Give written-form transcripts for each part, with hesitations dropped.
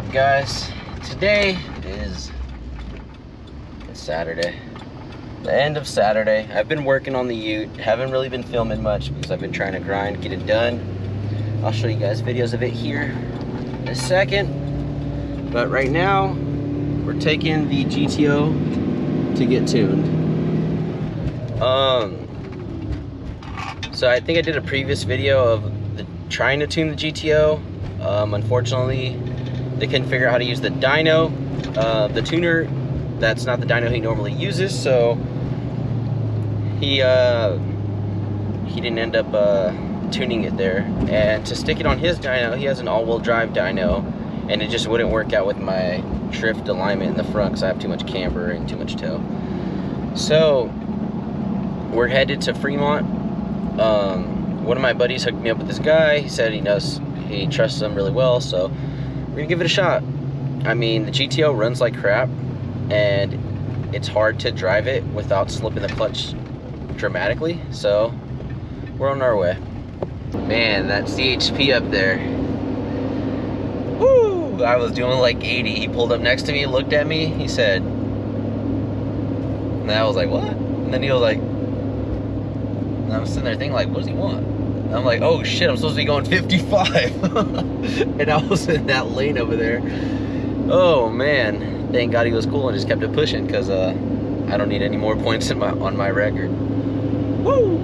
up, guys? Today is Saturday, the end of Saturday. I've been working on the ute, haven't really been filming much because I've been trying to grind, get it done. I'll show you guys videos of it here in a second, but right now we're taking the GTO to get tuned. So I think I did a previous video of trying to tune the GTO. Unfortunately, they couldn't figure out how to use the dyno. The tuner, that's not the dyno he normally uses, so he didn't end up tuning it there. And to stick it on his dyno, he has an all-wheel drive dyno, and it just wouldn't work out with my drift alignment in the front because I have too much camber and too much toe. So we're headed to Fremont. One of my buddies hooked me up with this guy. He said he trusts him really well, so we're gonna give it a shot. I mean, the GTO runs like crap, and it's hard to drive it without slipping the clutch dramatically, so we're on our way. Man, that CHP up there. Woo! I was doing like 80. He pulled up next to me, looked at me, he said, and I was like, what? And then he was like, and I'm sitting there thinking like, what does he want? And I'm like, oh shit, I'm supposed to be going 55. And I was in that lane over there. Oh man, thank God he was cool and just kept it pushing, because I don't need any more points on my record. Woo!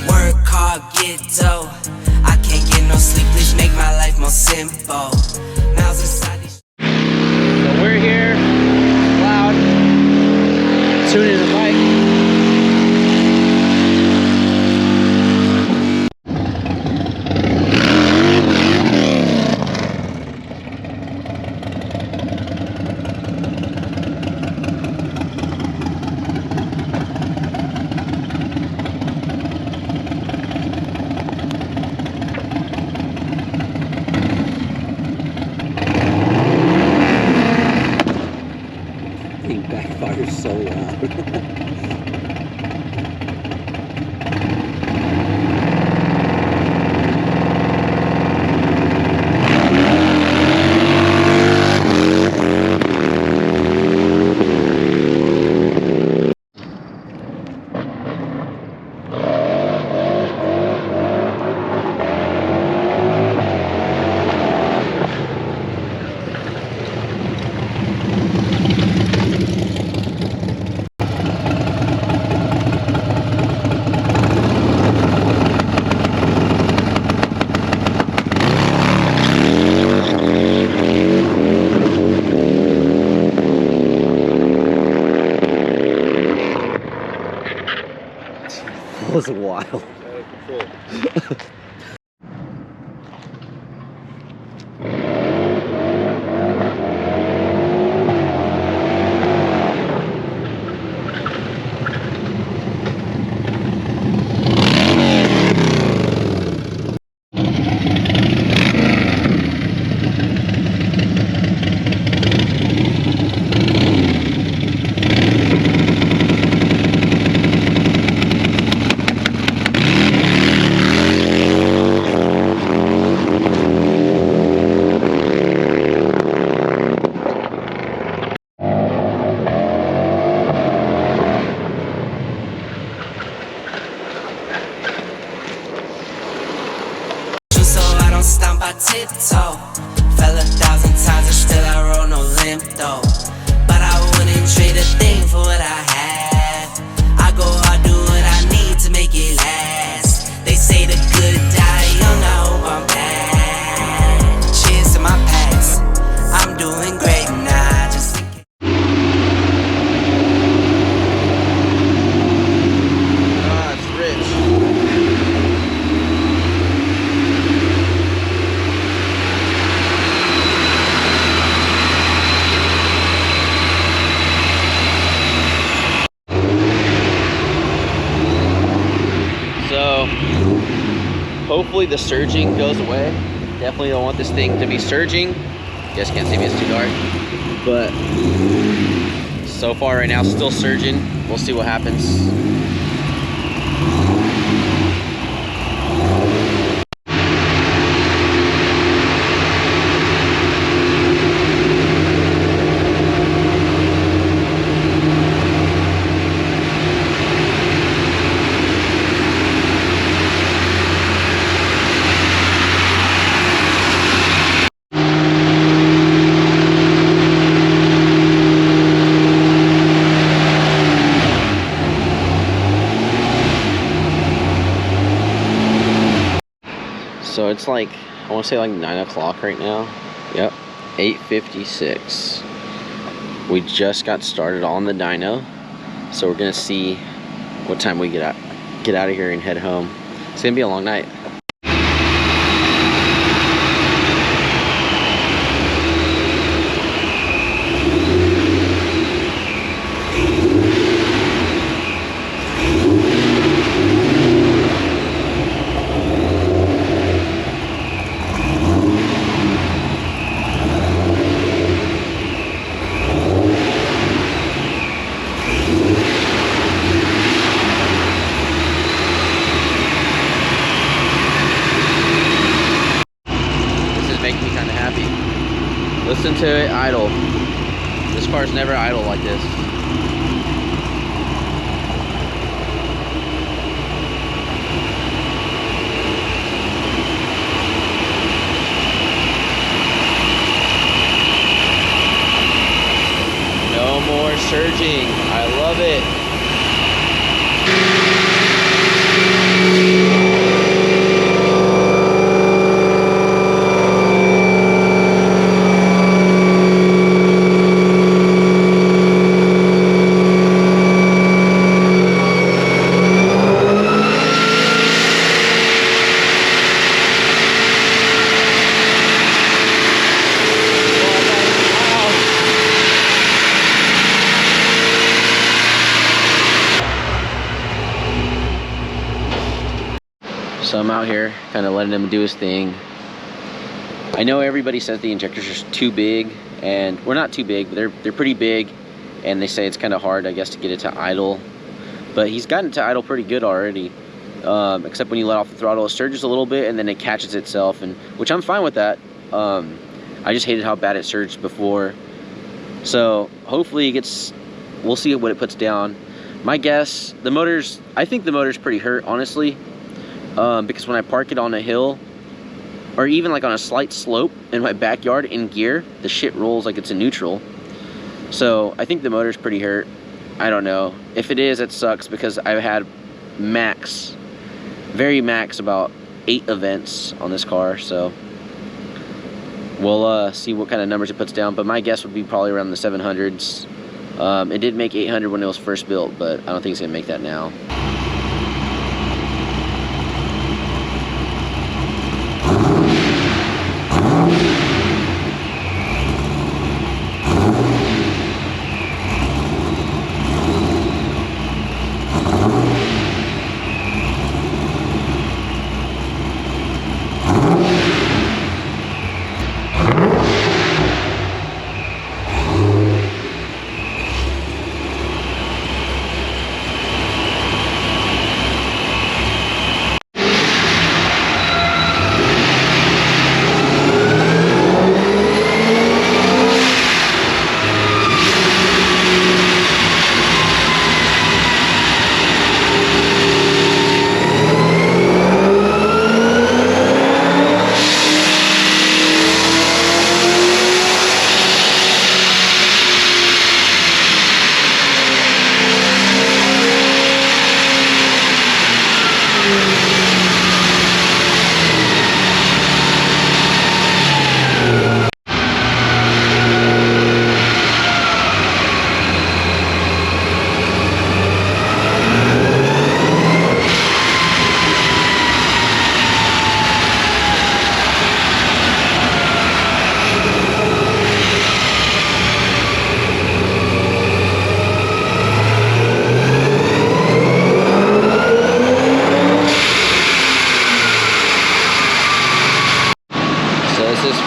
Work hard, get dough. I can't get no sleep, please make my life more simple. Miles inside these. So we're here, loud, tuning the bike. Backfires so loud. That was wild. Stomp, I tiptoe. Fell 1,000 times and still I roll no limp though. But I wouldn't trade a thing for what I had. I go hard, do what I need to make it last. They say the good die young, I hope I'm bad. Cheers to my past, I'm doing great now. Just thinking. Ah, it's rich. Hopefully the surging goes away. Definitely don't want this thing to be surging. You guys can't see me, it's too dark. But so far right now, still surging. We'll see what happens. it's like, I want to say like 9 o'clock right now. Yep, 8:56. We just got started on the dyno, so we're gonna see what time we get out of here and head home. It's gonna be a long night. Listen to it idle. This car's never idle like this. No more surging. I love it. So I'm out here kind of letting him do his thing. I know everybody says the injectors are too big, and we're not too big, but they're pretty big, and they say it's kind of hard, I guess, to get it to idle. But he's gotten to idle pretty good already, except when you let off the throttle, it surges a little bit, and then it catches itself, and which I'm fine with that. I just hated how bad it surged before. So hopefully it gets, we'll see what it puts down. My guess, I think the motor's pretty hurt, honestly. Because when I park it on a hill, or even like on a slight slope in my backyard in gear, the shit rolls like it's in neutral. So I think the motor's pretty hurt. I don't know. If it is, it sucks, because I've had max, very max, about 8 events on this car. So we'll see what kind of numbers it puts down, but my guess would be probably around the 700s. It did make 800 when it was first built, but I don't think it's gonna make that now.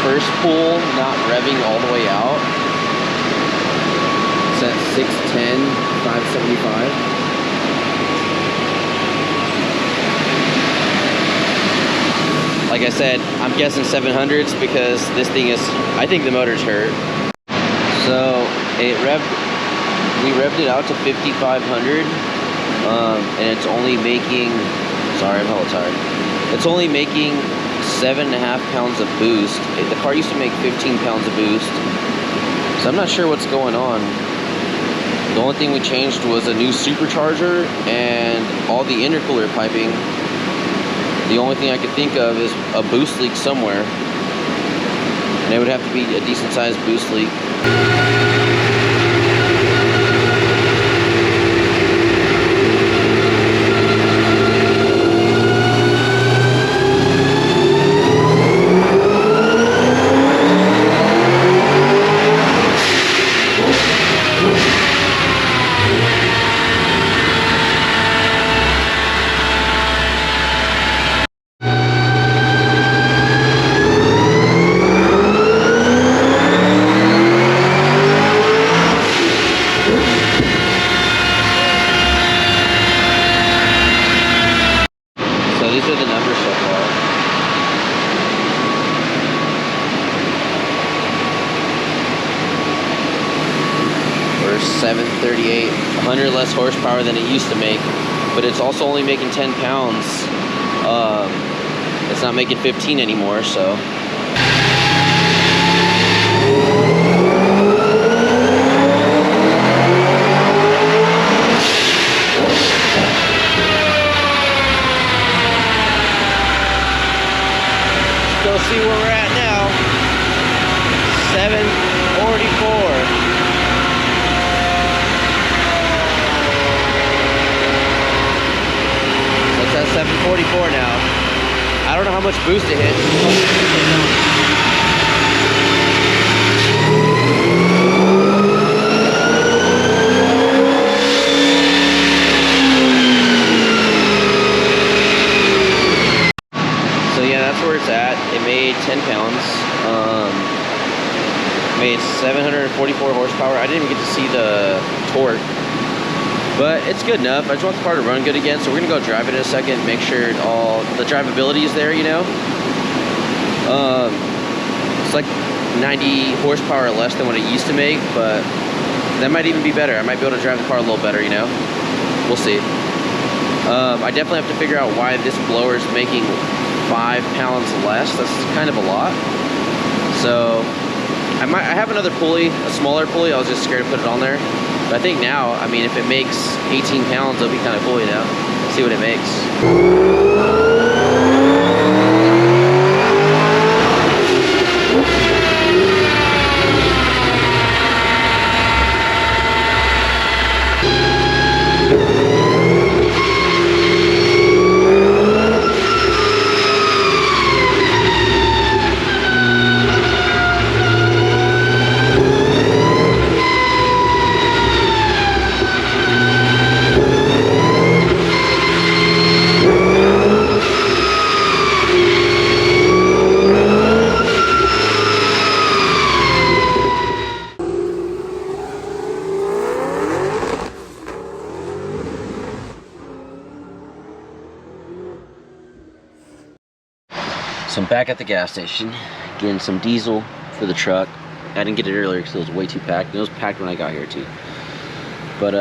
First pull, not revving all the way out. It's at 610, 575. Like I said, I'm guessing 700s because this thing is, I think the motor's hurt. So we revved it out to 5,500, and it's only making, sorry, I'm hella tired. It's only making 7.5 pounds of boost. The car used to make 15 pounds of boost, so I'm not sure what's going on. The only thing we changed was a new supercharger and all the intercooler piping. The only thing I could think of is a boost leak somewhere. And it would have to be a decent sized boost leak. These are the numbers so far. We're 738, 100 less horsepower than it used to make, but it's also only making 10 pounds. It's not making 15 anymore, so. Go see where we're at now. 744. So it's at 744 now. I don't know how much boost it hit. So yeah, that's where it's at. It made 10 pounds. Made 744 horsepower. I didn't even get to see the torque, but it's good enough. I just want the car to run good again, so we're gonna go drive it in a second, make sure all the drivability is there, you know. It's like 90 horsepower less than what it used to make, but that might even be better. I might be able to drive the car a little better, you know. We'll see. I definitely have to figure out why this blower is making 5 pounds less. That's kind of a lot. So I have another pulley, a smaller pulley. I was just scared to put it on there. But I think now, I mean, if it makes 18 pounds, it'll be kind of cool, you know. See what it makes. So I'm back at the gas station, getting some diesel for the truck. I didn't get it earlier because it was way too packed. It was packed when I got here too. But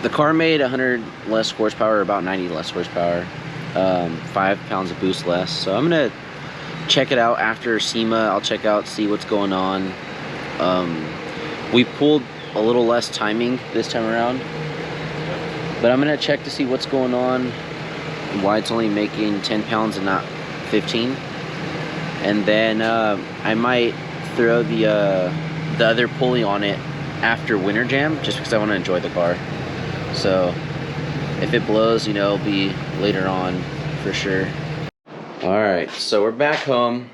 the car made 100 less horsepower, about 90 less horsepower, 5 pounds of boost less. So I'm gonna check it out after SEMA. I'll check out, see what's going on. We pulled a little less timing this time around, but I'm gonna check to see what's going on, why it's only making 10 pounds and not 15. And then I might throw the other pulley on it after winter jam, just because I want to enjoy the car. So if it blows, you know, it'll be later on for sure. All right, so we're back home.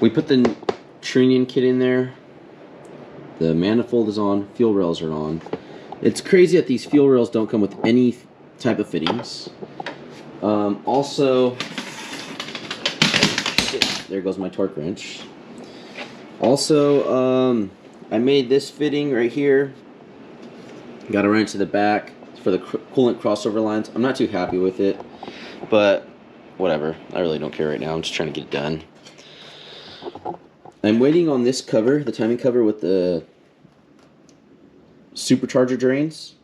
We put the training kit in there. The manifold is on, fuel rails are on. It's crazy that these fuel rails don't come with any type of fittings. Also, there goes my torque wrench. Also, I made this fitting right here. Got a wrench to the back for the coolant crossover lines. I'm not too happy with it, but whatever. I really don't care right now. I'm just trying to get it done. I'm waiting on this cover, the timing cover with the supercharger drains.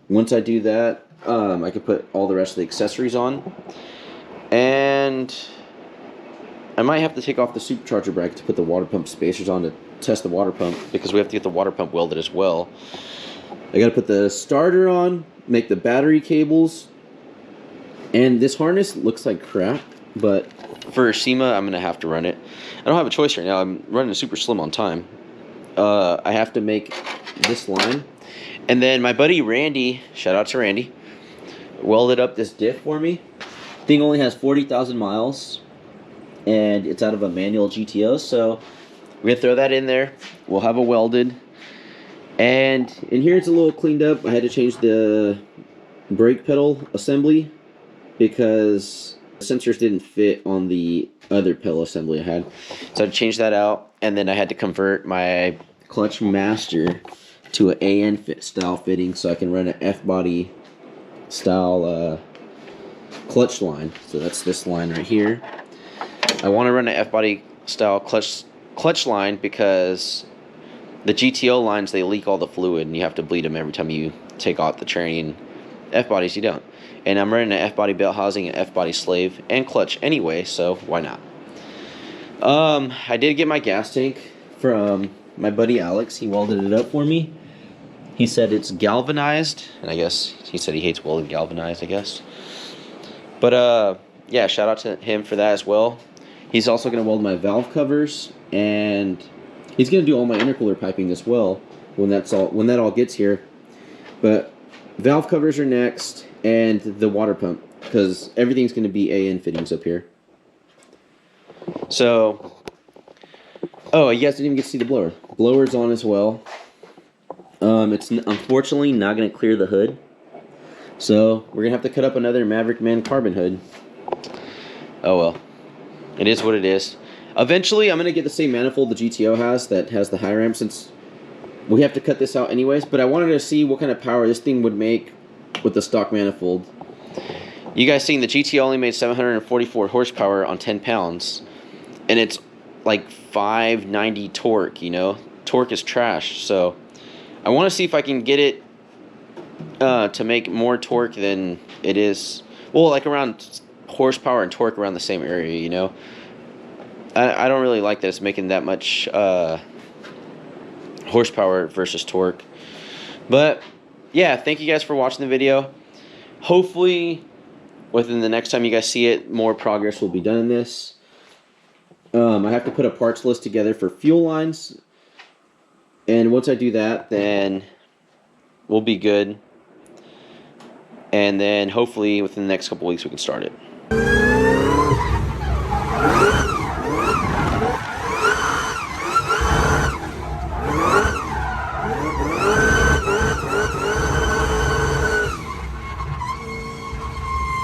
Once I do that, I can put all the rest of the accessories on. And I might have to take off the supercharger bracket to put the water pump spacers on to test the water pump, because we have to get the water pump welded as well. I gotta put the starter on, make the battery cables, and this harness looks like crap, but for SEMA, I'm gonna have to run it. I don't have a choice right now. I'm running super slim on time. I have to make this line, and then my buddy Randy, shout out to Randy, welded up this diff for me. Thing only has 40,000 miles, and it's out of a manual GTO, so we're gonna throw that in there. We'll have it welded. And in here it's a little cleaned up. I had to change the brake pedal assembly because the sensors didn't fit on the other pedal assembly I had. So I had to change that out, and then I had to convert my clutch master to an AN fit style fitting so I can run an F-body style clutch line. So that's this line right here. I want to run an F-body style clutch line because the GTO lines, they leak all the fluid and you have to bleed them every time you take off the train. F-bodies you don't. And I'm running an F-body belt housing, an F-body slave, and clutch anyway, so why not? I did get my gas tank from my buddy Alex. He welded it up for me. He said it's galvanized, and I guess he said he hates welded galvanized, I guess. But yeah, shout out to him for that as well. He's also going to weld my valve covers, and he's going to do all my intercooler piping as well when that all gets here. But valve covers are next, and the water pump, because everything's going to be AN fittings up here. So, oh, you guys didn't even get to see the blower. Blower's on as well. It's unfortunately not going to clear the hood. So, we're going to have to cut up another Maverick Man carbon hood. Oh well. It is what it is. Eventually, I'm going to get the same manifold the GTO has that has the high ramp, since we have to cut this out anyways. But I wanted to see what kind of power this thing would make with the stock manifold. You guys seen the GTO only made 744 horsepower on 10 pounds. And it's like 590 torque, you know. Torque is trash. So, I want to see if I can get it to make more torque than it is. Well, like around horsepower and torque around the same area, you know. I don't really like that it's making that much horsepower versus torque. But yeah, thank you guys for watching the video. Hopefully within the next time you guys see it, more progress will be done in this. I have to put a parts list together for fuel lines, and once I do that, then we'll be good. And then hopefully within the next couple weeks we can start it.